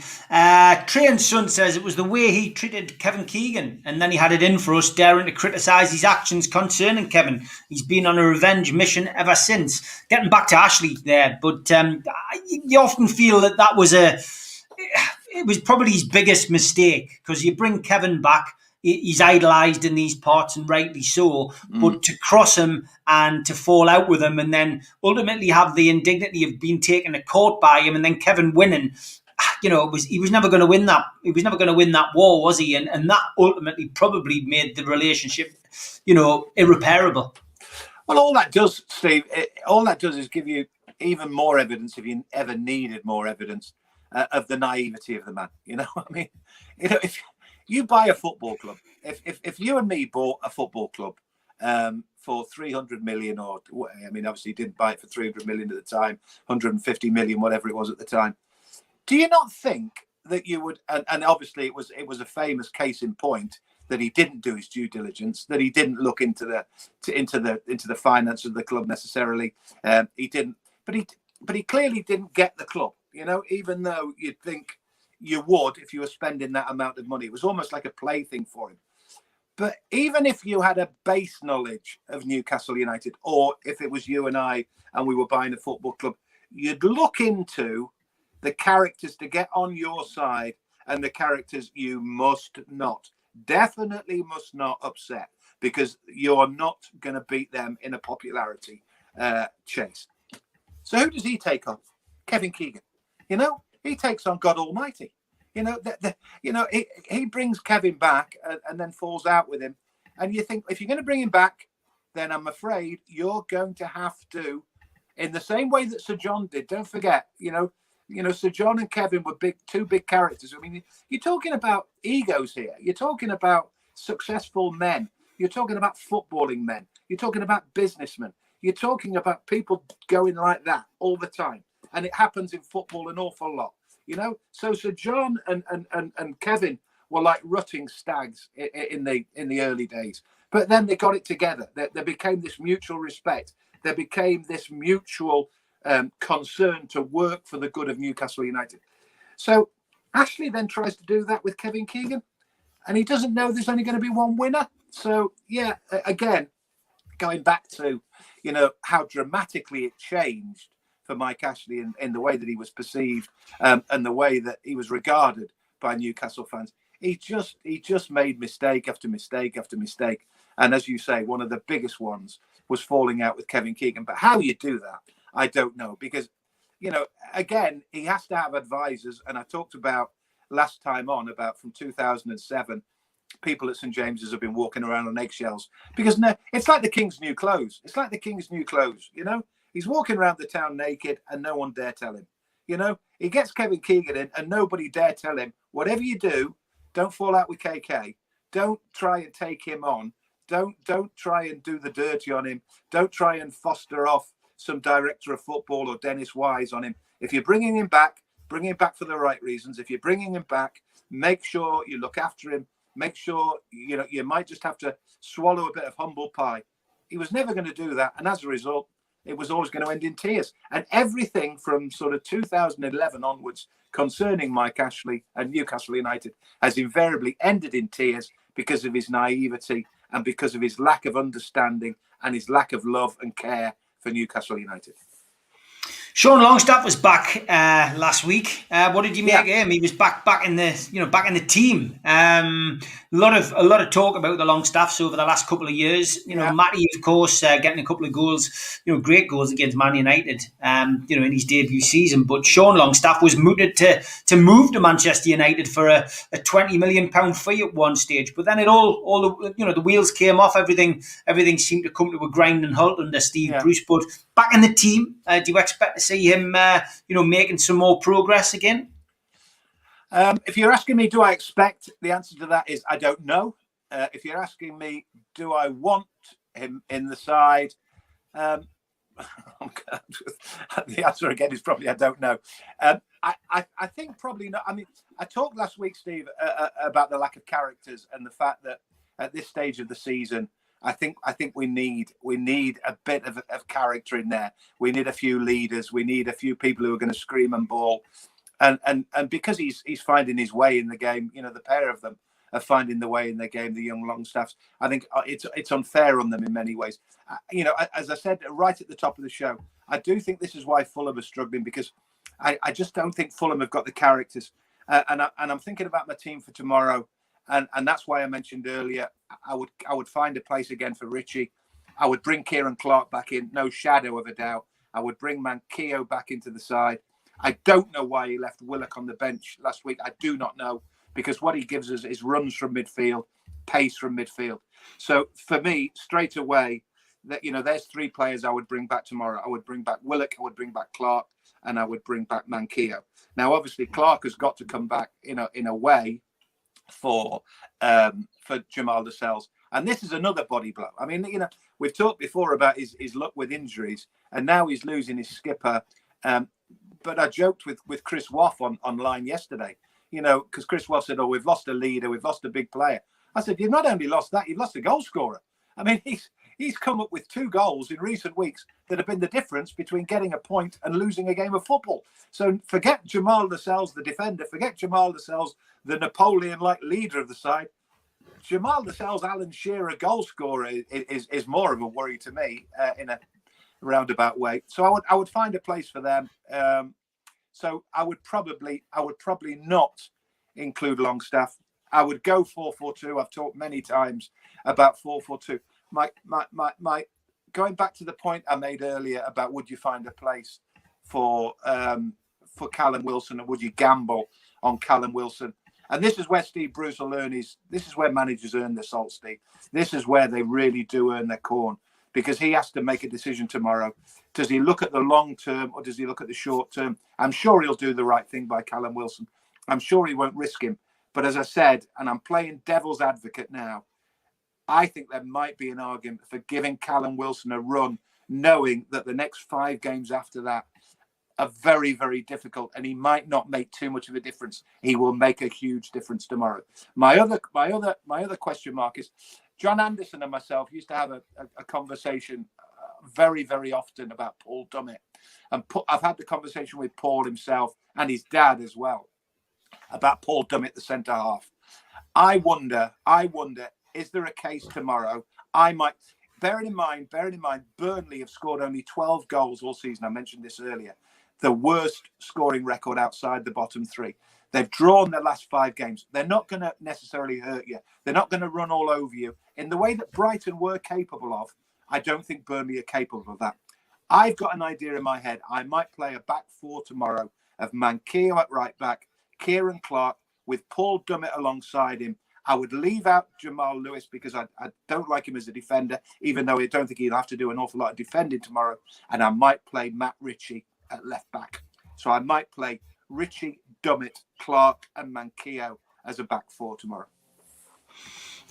Trey and Son says it was the way he treated Kevin Keegan, and then he had it in for us, daring to criticise his actions concerning Kevin. He's been on a revenge mission ever since. Getting back to Ashley there, but you often feel that was it was probably his biggest mistake, because you bring Kevin back, he's idolised in these parts, and rightly so, but to cross him and to fall out with him and then ultimately have the indignity of being taken to court by him and then Kevin winning, he was never going to win that. He was never going to win that war, was he? And that ultimately probably made the relationship, irreparable. Well, all that does, Steve, all that does is give you even more evidence, if you ever needed more evidence, of the naivety of the man. I mean, if you buy a football club, if you and me bought a football club for 300 million, or I mean, obviously didn't buy it for 300 million at the time, 150 million, whatever it was at the time, do you not think that you would? And obviously it was a famous case in point that he didn't do his due diligence, that he didn't look into the finance of the club necessarily. He didn't, but he clearly didn't get the club. Even though you'd think you would if you were spending that amount of money. It was almost like a plaything for him. But even if you had a base knowledge of Newcastle United, or if it was you and I and we were buying a football club, you'd look into the characters to get on your side and the characters you definitely must not upset, because you're not going to beat them in a popularity chase. So who does he take on? Kevin Keegan. He takes on God Almighty. He brings Kevin back and then falls out with him. And you think, if you're going to bring him back, then I'm afraid you're going to have to, in the same way that Sir John did. Don't forget, Sir John and Kevin were two big characters. I mean, you're talking about egos here. You're talking about successful men. You're talking about footballing men. You're talking about businessmen. You're talking about people going like that all the time. And it happens in football an awful lot, So Sir John and Kevin were like rutting stags in the early days. But then they got it together. There became this mutual respect. There became this mutual concern to work for the good of Newcastle United. So Ashley then tries to do that with Kevin Keegan, and he doesn't know there's only going to be one winner. So, yeah, again, going back to, how dramatically it changed for Mike Ashley in the way that he was perceived and the way that he was regarded by Newcastle fans. He just made mistake after mistake after mistake. And as you say, one of the biggest ones was falling out with Kevin Keegan. But how you do that, I don't know. Because, again, he has to have advisors. And I talked about last time on about from 2007, people at St. James's have been walking around on eggshells. Because it's like the king's new clothes. It's like the king's new clothes, He's walking around the town naked and no one dare tell him. He gets Kevin Keegan in and nobody dare tell him, whatever you do, don't fall out with KK. Don't try and take him on. Don't try and do the dirty on him. Don't try and foster off some director of football or Dennis Wise on him. If you're bringing him back, bring him back for the right reasons. If you're bringing him back, make sure you look after him. Make sure, you might just have to swallow a bit of humble pie. He was never going to do that. And as a result, it was always going to end in tears. And everything from sort of 2011 onwards concerning Mike Ashley and Newcastle United has invariably ended in tears because of his naivety and because of his lack of understanding and his lack of love and care for Newcastle United. Sean Longstaff was back last week. What did you make of him? He was back in the team. A lot of talk about the Longstaffs over the last couple of years. Matty, of course, getting a couple of goals. Great goals against Man United. In his debut season. But Sean Longstaff was mooted to move to Manchester United for a £20 million fee at one stage. But then the wheels came off. Everything seemed to come to a grinding halt under Steve Bruce. But back in the team, do you expect to see him, making some more progress again? If you're asking me, do I expect? The answer to that is I don't know. If you're asking me, do I want him in the side? The answer again is probably I don't know. I think probably not. I mean, I talked last week, Steve, about the lack of characters and the fact that at this stage of the season, I think we need a bit of character in there. We need a few leaders. We need a few people who are going to scream and bawl. And because he's finding his way in the game, the pair of them are finding the way in the game. The young Longstaffs, I think it's unfair on them in many ways. As I said right at the top of the show, I do think this is why Fulham are struggling because I just don't think Fulham have got the characters. And I'm thinking about my team for tomorrow. And that's why I mentioned earlier, I would find a place again for Richie. I would bring Kieran Clark back in, no shadow of a doubt. I would bring Manquillo back into the side. I don't know why he left Willock on the bench last week. I do not know, because what he gives us is runs from midfield, pace from midfield. So for me, straight away, there's three players I would bring back tomorrow. I would bring back Willock, I would bring back Clark, and I would bring back Manquillo. Now, obviously, Clark has got to come back in a way for Jamal Lascelles, and this is another body blow. I mean, we've talked before about his luck with injuries, and now he's losing his skipper. But I joked with Chris Waff online yesterday, because Chris Waff said, "Oh, we've lost a leader, we've lost a big player." I said, "You've not only lost that, you've lost a goal scorer." I mean, he's come up with 2 goals in recent weeks that have been the difference between getting a point and losing a game of football. So forget Jamal Lascelles, the defender. Forget Jamal Lascelles, the Napoleon-like leader of the side. Jamal Lascelles, Alan Shearer, goal scorer is more of a worry to me in a roundabout way. So I would find a place for them. So I would probably not include Longstaff. I would go 4-4-2. I've talked many times about 4-4-2. My going back to the point I made earlier about would you find a place for Callum Wilson, and would you gamble on Callum Wilson? And this is where Steve Bruce will earn this is where managers earn their salt, Steve. This is where they really do earn their corn, because he has to make a decision tomorrow. Does he look at the long term or does he look at the short term? I'm sure he'll do the right thing by Callum Wilson. I'm sure he won't risk him. But as I said, and I'm playing devil's advocate now, I think there might be an argument for giving Callum Wilson a run, knowing that the next 5 games after that are very, very difficult, and he might not make too much of a difference. He will make a huge difference tomorrow. My other question mark is John Anderson and myself used to have a conversation very, very often about Paul Dummett, and I've had the conversation with Paul himself and his dad as well about Paul Dummett, the centre half. I wonder, is there a case tomorrow? bearing in mind, Burnley have scored only 12 goals all season. I mentioned this earlier. The worst scoring record outside the bottom three. They've drawn their last 5 games. They're not going to necessarily hurt you. They're not going to run all over you in the way that Brighton were capable of. I don't think Burnley are capable of that. I've got an idea in my head. I might play a back 4 tomorrow of Manquillo at right back, Kieran Clark with Paul Dummett alongside him. I would leave out Jamal Lewis because I don't like him as a defender, even though I don't think he'll have to do an awful lot of defending tomorrow. And I might play Matt Ritchie at left back. So I might play Ritchie, Dummett, Clark and Manquillo as a back 4 tomorrow.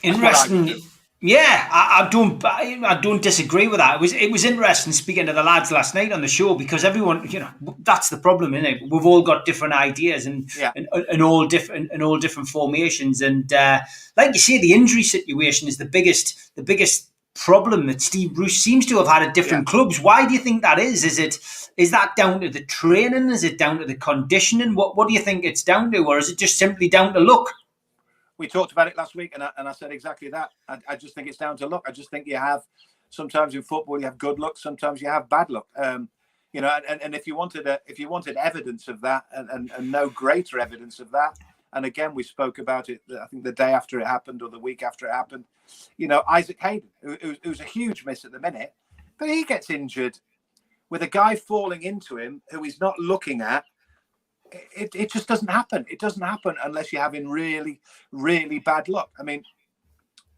Interesting. Yeah, I don't disagree with that. It was interesting speaking to the lads last night on the show because everyone, that's the problem, isn't it? We've all got different ideas and all different formations. And like you say, the injury situation is the biggest problem that Steve Bruce seems to have had at different clubs. Why do you think that is? Is that down to the training? Is it down to the conditioning? What do you think it's down to, or is it just simply down to luck? We talked about it last week, and I said exactly that. I just think it's down to luck. I just think you have, sometimes in football you have good luck, sometimes you have bad luck. And if you wanted evidence of that, and no greater evidence of that, and again we spoke about it, I think the day after it happened or the week after it happened. Isaac Hayden, who's a huge miss at the minute, but he gets injured with a guy falling into him who he's not looking at. It just doesn't happen. It doesn't happen unless you're having really, really bad luck. I mean,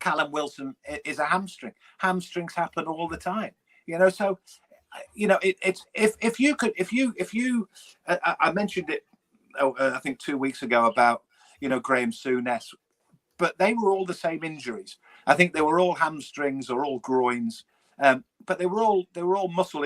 Callum Wilson is a hamstring. Hamstrings happen all the time. So it's if you I mentioned it I think 2 weeks ago about Graham Souness, but they were all the same injuries. I think they were all hamstrings or all groins, but they were all muscle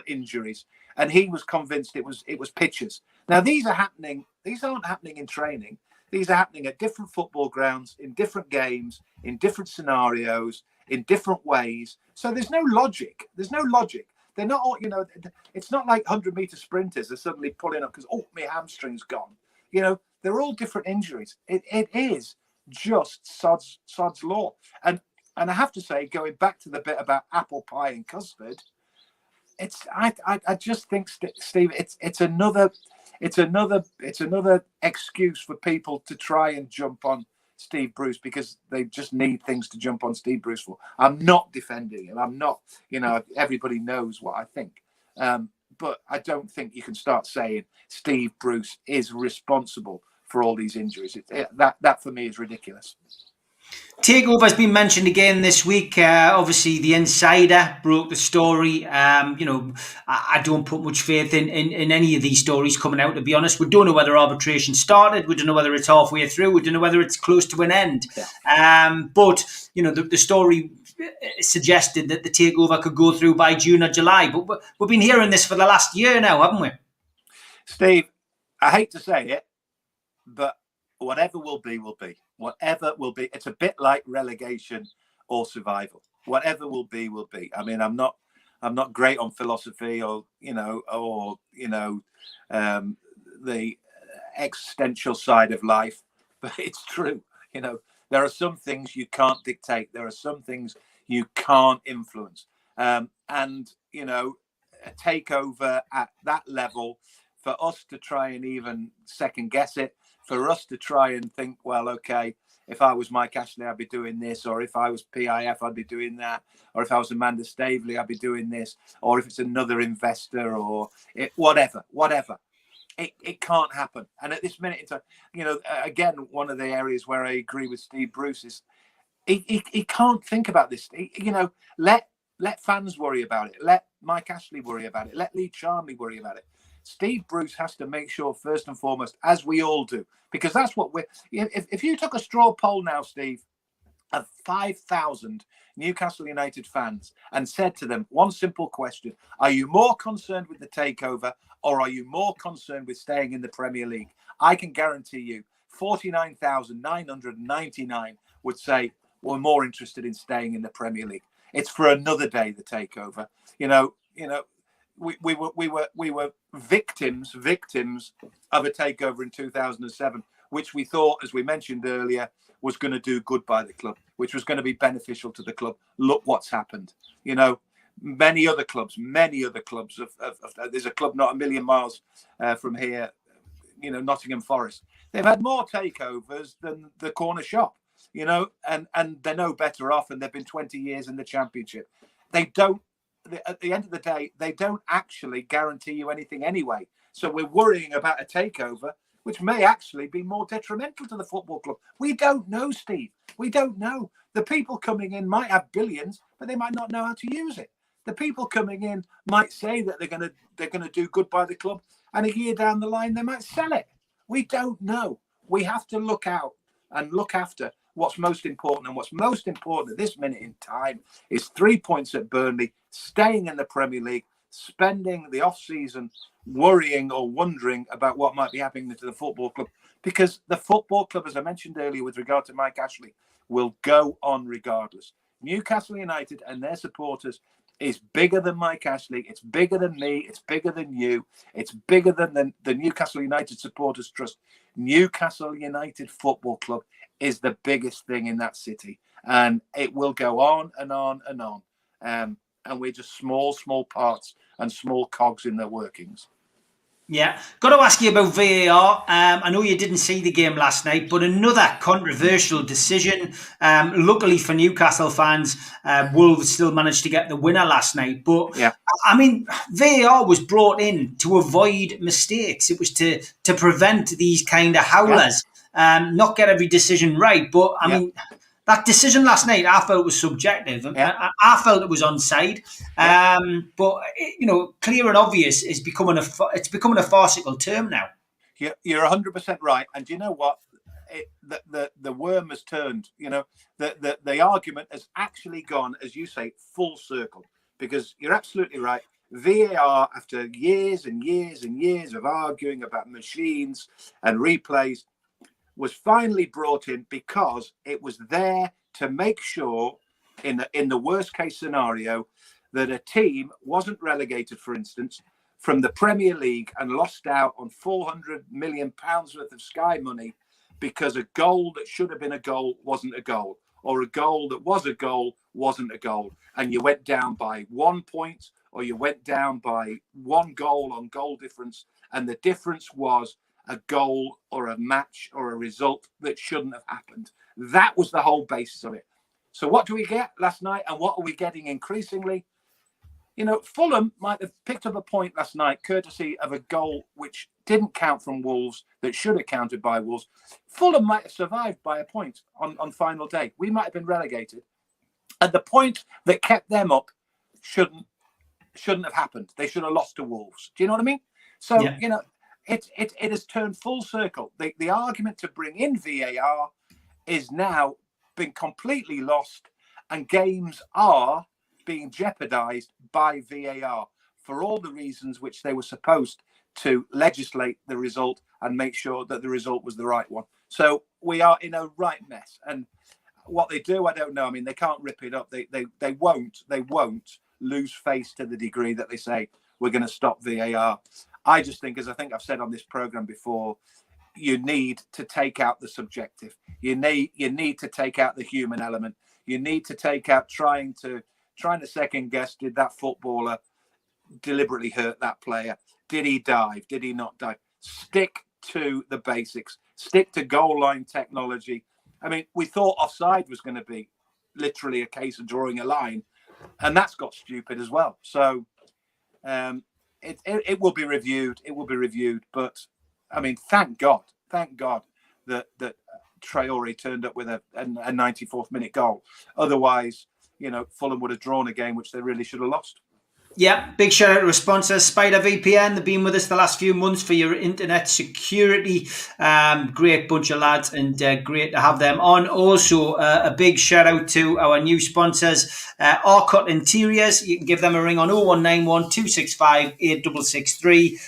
injuries. And he was convinced it was pitches. Now these aren't happening in training. These are happening at different football grounds, in different games, in different scenarios, in different ways. So there's no logic. They're not all, it's not like 100-meter sprinters are suddenly pulling up because, my hamstring's gone. They're all different injuries. It is just sod's law. And I have to say, going back to the bit about apple pie and custard, I just think, Steve, it's another excuse for people to try and jump on Steve Bruce because they just need things to jump on Steve Bruce for. I'm not defending him. I'm not, everybody knows what I think. But I don't think you can start saying Steve Bruce is responsible for all these injuries. That for me is ridiculous. Takeover has been mentioned again this week. Obviously, the Insider broke the story. I don't put much faith in any of these stories coming out, to be honest. We don't know whether arbitration started. We don't know whether it's halfway through. We don't know whether it's close to an end. Yeah. But the story suggested that the takeover could go through by June or July. But we've been hearing this for the last year now, haven't we? Steve, I hate to say it, but whatever will be, will be. Whatever will be. It's a bit like relegation or survival. Whatever will be, will be. I mean, I'm not great on philosophy or the existential side of life, but it's true. There are some things you can't dictate. There are some things you can't influence. And a takeover at that level, for us to try and even second guess it, for us to try and think, well, okay, if I was Mike Ashley, I'd be doing this, or if I was PIF, I'd be doing that, or if I was Amanda Staveley, I'd be doing this, or if it's another investor, or whatever. It can't happen. And at this minute in time, again, one of the areas where I agree with Steve Bruce is he can't think about this. Let fans worry about it. Let Mike Ashley worry about it. Let Lee Charnley worry about it. Steve Bruce has to make sure, first and foremost, as we all do, because that's what we're. If you took a straw poll now, Steve, of 5,000 Newcastle United fans and said to them one simple question: are you more concerned with the takeover or are you more concerned with staying in the Premier League? I can guarantee you 49,999 would say we're more interested in staying in the Premier League. It's for another day, the takeover. We were victims of a takeover in 2007 which we thought, as we mentioned earlier, was going to do good by the club, which was going to be beneficial to the club. Look what's happened. You know, many other clubs there's a club not a million miles from here, you know, Nottingham Forest. They've had more takeovers than the corner shop, you know, and they're no better off, and they've been 20 years in the Championship. They don't, at the end of the day, they don't actually guarantee you anything anyway. So we're worrying about a takeover, which may actually be more detrimental to the football club. We don't know, Steve. We don't know. The people coming in might have billions, but they might not know how to use it. The people coming in might say that they're going to do good by the club, and a year down the line they might sell it. We don't know. We have to look out and look after what's most important, and what's most important at this minute in time is 3 points at Burnley, staying in the Premier League, spending the off-season worrying or wondering about what might be happening to the football club, because the football club, as I mentioned earlier with regard to Mike Ashley, will go on regardless. Newcastle United and their supporters is bigger than Mike Ashley. It's bigger than me. It's bigger than you. It's bigger than the Newcastle United Supporters Trust. Newcastle United Football Club is the biggest thing in that city, and it will go on and on and on. And we're just small parts and small cogs in their workings. Yeah, got to ask you about VAR. I know you didn't see the game last night, but another controversial decision. Luckily for Newcastle fans, Wolves still managed to get the winner last night. But yeah, I mean, VAR was brought in to avoid mistakes. It was to prevent these kind of howlers, not get every decision right. But I mean, that decision last night, I felt was subjective. I felt it was onside. But you know, clear and obvious is becoming a farcical term now. You're 100% right. And do you know what? The worm has turned. You know, the argument has actually gone, as you say, full circle. Because you're absolutely right. VAR, after years and years and years of arguing about machines and replays, was finally brought in because it was there to make sure, in the worst case scenario, that a team wasn't relegated, for instance, from the Premier League and lost out on £400 million worth of Sky money because a goal that should have been a goal wasn't a goal, or a goal that was a goal wasn't a goal, and you went down by 1 point, or you went down by one goal on goal difference, and the difference was a goal or a match or a result that shouldn't have happened. That was the whole basis of it. So what do we get last night, and what are we getting increasingly? You know, Fulham might have picked up a point last night courtesy of a goal which didn't count from Wolves that should have counted by Wolves. Fulham might have survived by a point on final day. We might have been relegated. And the point that kept them up shouldn't have happened. They should have lost to Wolves. Do you know what I mean? So, you know, it has turned full circle. The argument to bring in VAR is now been completely lost, and games are being jeopardized by VAR for all the reasons which they were supposed to legislate the result and make sure that the result was the right one. So we are in a right mess. And what they do, I don't know. I mean, they can't rip it up. They won't lose face to the degree that they say we're going to stop VAR. I just think, as I think I've said on this program before, you need to take out the subjective. You need to take out the human element. You need to take out trying to second guess, did that footballer deliberately hurt that player? Did he dive? Did he not dive? Stick to the basics. Stick to goal line technology. I mean, we thought offside was going to be literally a case of drawing a line, and that's got stupid as well. So it will be reviewed. It will be reviewed. But I mean, thank God that Traore turned up with a 94th minute goal. Otherwise, you know, Fulham would have drawn a game which they really should have lost. Yeah, big shout out to our sponsors, Spider VPN. They've been with us the last few months for your internet security. Great bunch of lads, and great to have them on. Also, a big shout out to our new sponsors, Arcot Interiors. You can give them a ring on 0191 265 8663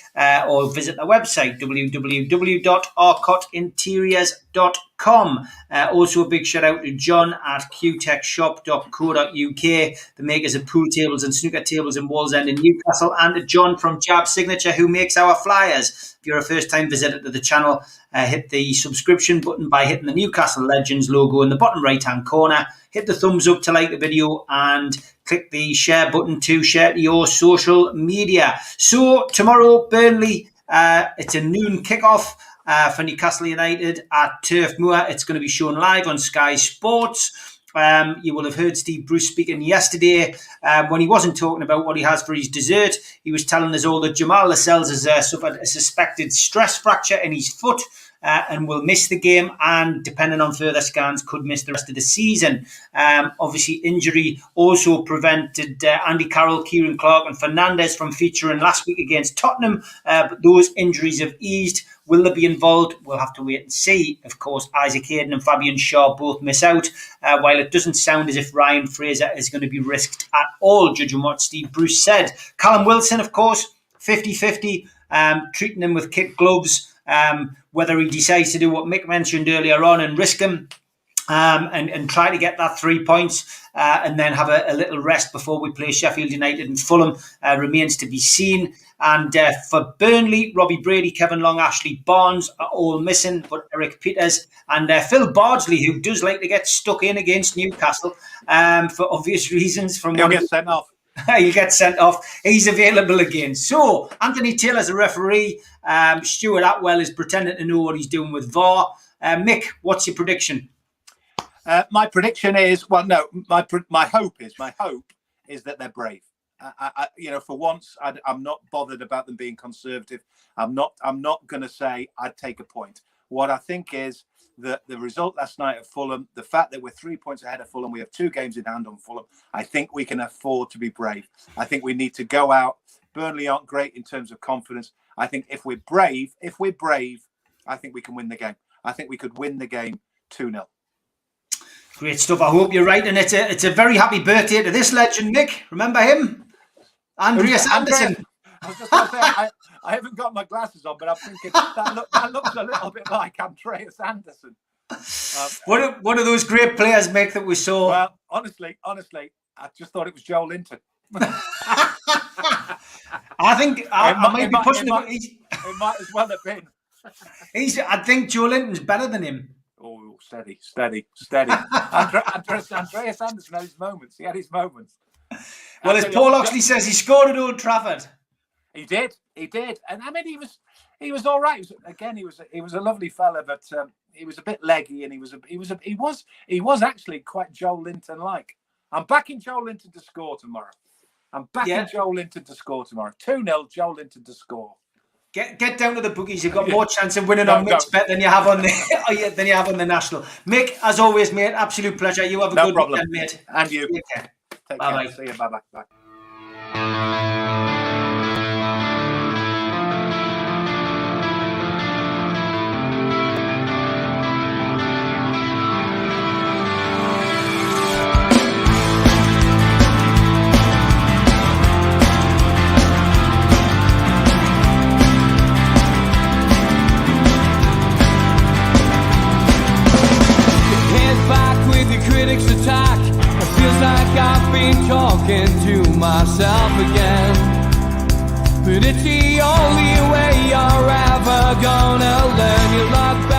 or visit their website, www.arcotinteriors.com. qtechshop.com. Also a big shout out to John at qtechshop.co.uk, the makers of pool tables and snooker tables in Wallsend in Newcastle, and to John from Jab Signature, who makes our flyers. If you're a first time visitor to the channel, hit the subscription button by hitting the Newcastle Legends logo in the bottom right hand corner. Hit the thumbs up to like the video and click the share button to share to your social media. So tomorrow, Burnley, it's a noon kickoff for Newcastle United at Turf Moor. It's going to be shown live on Sky Sports. You will have heard Steve Bruce speaking yesterday. When he wasn't talking about what he has for his dessert, he was telling us all that Jamal Lascelles has suffered a suspected stress fracture in his foot and will miss the game, and depending on further scans could miss the rest of the season. Obviously injury also prevented Andy Carroll, Kieran Clark and Fernandes from featuring last week against Tottenham, but those injuries have eased. Will they be involved? We'll have to wait and see. Of course, Isaac Hayden and Fabian Shaw both miss out, while it doesn't sound as if Ryan Fraser is going to be risked at all, judging what Steve Bruce said. Callum Wilson, of course, 50-50, treating him with kid gloves. Whether he decides to do what Mick mentioned earlier on and risk him and try to get that 3 points and then have a little rest before we play Sheffield United and Fulham remains to be seen. And for Burnley, Robbie Brady, Kevin Long, Ashley Barnes are all missing, but Eric Peters and Phil Bardsley, who does like to get stuck in against Newcastle for obvious reasons. He'll get sent off. He'll get sent off. He's available again. So Anthony Taylor's a referee. Stuart Atwell is pretending to know what he's doing with VAR. Mick, what's your prediction? My prediction is, my hope is that they're brave. For once, I'm not bothered about them being conservative. I'm not going to say I'd take a point. What I think is that the result last night at Fulham, the fact that we're 3 points ahead of Fulham, we have 2 games in hand on Fulham. I think we can afford to be brave. I think we need to go out. Burnley aren't great in terms of confidence. I think if we're brave, I think we can win the game. I think we could win the game 2-0. Great stuff. I hope you're right. And it's a very happy birthday to this legend, Mick. Remember him? Andreas Andersen. I was just going to say, I haven't got my glasses on, but I'm thinking that looks a little bit like Andreas Andersen. One of those great players, Mick, that we saw. Well, honestly, I just thought it was Joe Linton. I think I might be pushing it. It might as well have been. I think Joe Linton's better than him. Oh, steady. Andreas Andersen had his moments. He had his moments. Well, as Paul Oxley says, he scored at Old Trafford. He did, and I mean, he was all right. He was a lovely fella, but he was a bit leggy, and he was actually quite Joe Linton like. I'm backing Joe Linton to score tomorrow. 2-0 Joe Linton to score. Get down to the bookies. You've got more chance of winning on Mick's bet than you have on the national. Mick, as always, mate, absolute pleasure. You have a good weekend, mate. And you. Take care. Bye-bye. See you. Bye-bye. Bye. Critics attack. It feels like I've been talking to myself again. But it's the only way you're ever gonna learn. You look back